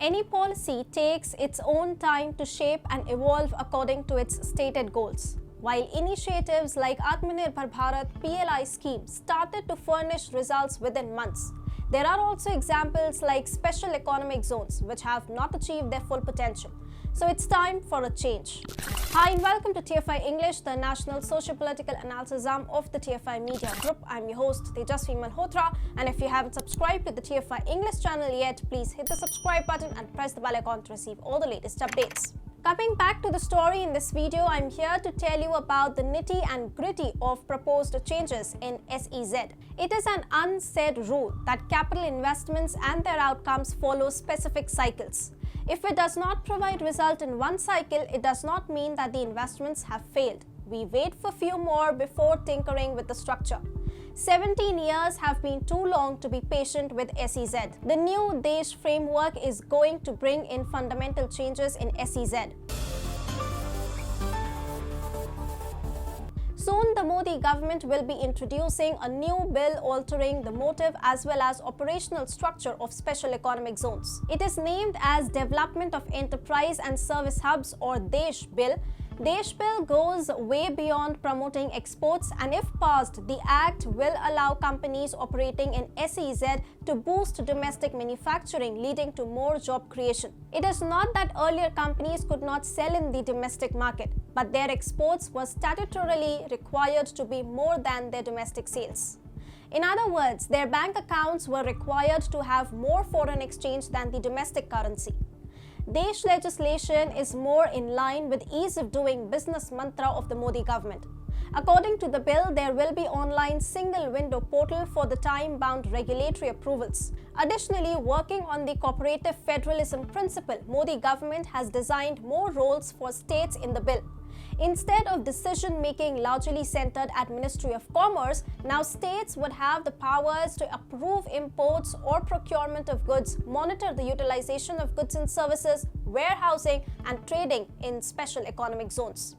Any policy takes its own time to shape and evolve according to its stated goals. While initiatives like Atmanirbhar Bharat PLI scheme started to furnish results within months, there are also examples like special economic zones which have not achieved their full potential. So it's time for a change. Hi and welcome to TFI English, the national socio-political analysis arm of the TFI Media Group. I'm your host Tejasvi Malhotra, and if you haven't subscribed to the TFI English channel yet, please hit the subscribe button and press the bell icon to receive all the latest updates. Coming back to the story in this video, I'm here to tell you about the nitty and gritty of proposed changes in SEZ. It is an unsaid rule that capital investments and their outcomes follow specific cycles. If it does not provide result in one cycle, it does not mean that the investments have failed. We wait for few more before tinkering with the structure. 17 years have been too long to be patient with SEZ. The new Desh framework is going to bring in fundamental changes in SEZ. Soon, the Modi government will be introducing a new bill altering the motive as well as operational structure of special economic zones. It is named as Development of Enterprise and Service Hubs or Desh Bill. Desh Bill goes way beyond promoting exports, and if passed, the Act will allow companies operating in SEZ to boost domestic manufacturing, leading to more job creation. It is not that earlier companies could not sell in the domestic market, but their exports were statutorily required to be more than their domestic sales. In other words, their bank accounts were required to have more foreign exchange than the domestic currency. Desh legislation is more in line with ease of doing business mantra of the Modi government. According to the bill, there will be online single window portal for the time-bound regulatory approvals. Additionally, working on the cooperative federalism principle, Modi government has designed more roles for states in the bill. Instead of decision-making largely centered at Ministry of Commerce, now states would have the powers to approve imports or procurement of goods, monitor the utilization of goods and services, warehousing and trading in special economic zones.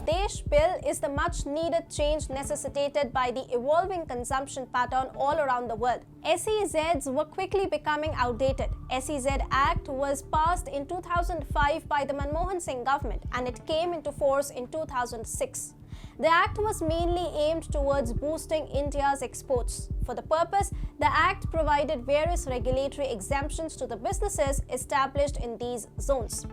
Desh Bill is the much-needed change necessitated by the evolving consumption pattern all around the world. SEZs were quickly becoming outdated. SEZ Act was passed in 2005 by the Manmohan Singh government, and it came into force in 2006. The Act was mainly aimed towards boosting India's exports. For the purpose, the Act provided various regulatory exemptions to the businesses established in these zones.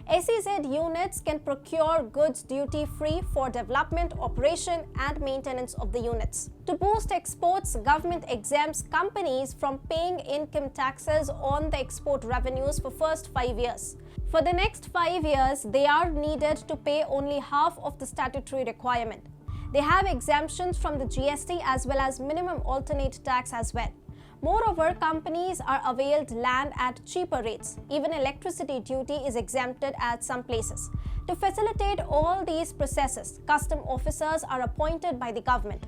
SEZ units can procure goods duty-free for development, operation and maintenance of the units. To boost exports, government exempts companies from paying income taxes on the export revenues for first 5 years. For the next 5 years, they are needed to pay only half of the statutory requirement. They have exemptions from the GST as well as minimum alternate tax as well. Moreover, companies are availed land at cheaper rates. Even electricity duty is exempted at some places. To facilitate all these processes, custom officers are appointed by the government.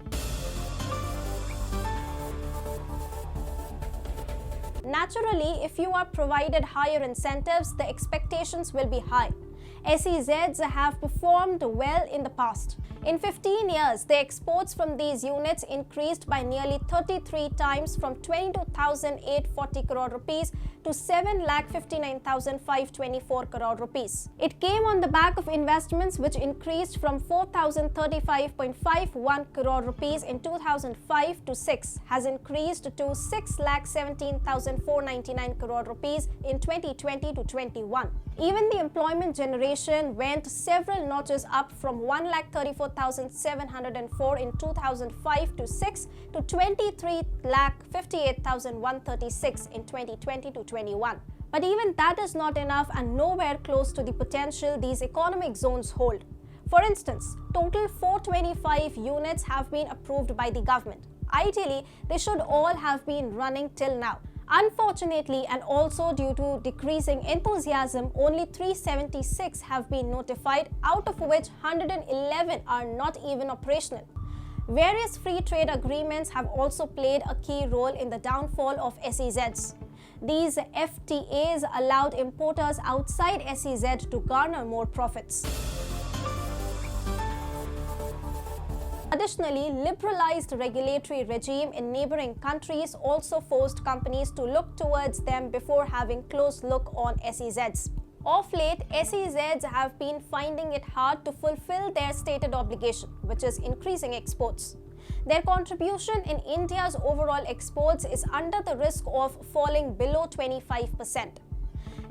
Naturally, if you are provided higher incentives, the expectations will be high. SEZs have performed well in the past. In 15 years, the exports from these units increased by nearly 33 times from 22,840 crore rupees to 7,59,524 crore rupees. It came on the back of investments which increased from 4,035.51 crore rupees in 2005 to 6 has increased to 6,17,499 crore rupees in 2020 to 21. Even the employment generation went several notches up from 1,34,704 in 2005 to 6 to 23,58,136 in 2020 to 21. But even that is not enough and nowhere close to the potential these economic zones hold. For instance, total 425 units have been approved by the government. Ideally, they should all have been running till now. Unfortunately, and also due to decreasing enthusiasm, only 376 have been notified, out of which 111 are not even operational. Various free trade agreements have also played a key role in the downfall of SEZs. These FTAs allowed importers outside SEZ to garner more profits. Additionally, liberalized regulatory regime in neighboring countries also forced companies to look towards them before having close look on SEZs. Of late, SEZs have been finding it hard to fulfill their stated obligation, which is increasing exports. Their contribution in India's overall exports is under the risk of falling below 25%.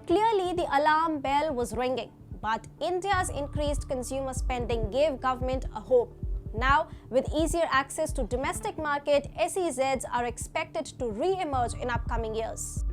Clearly, the alarm bell was ringing, but India's increased consumer spending gave government a hope. Now, with easier access to domestic market, SEZs are expected to re-emerge in upcoming years.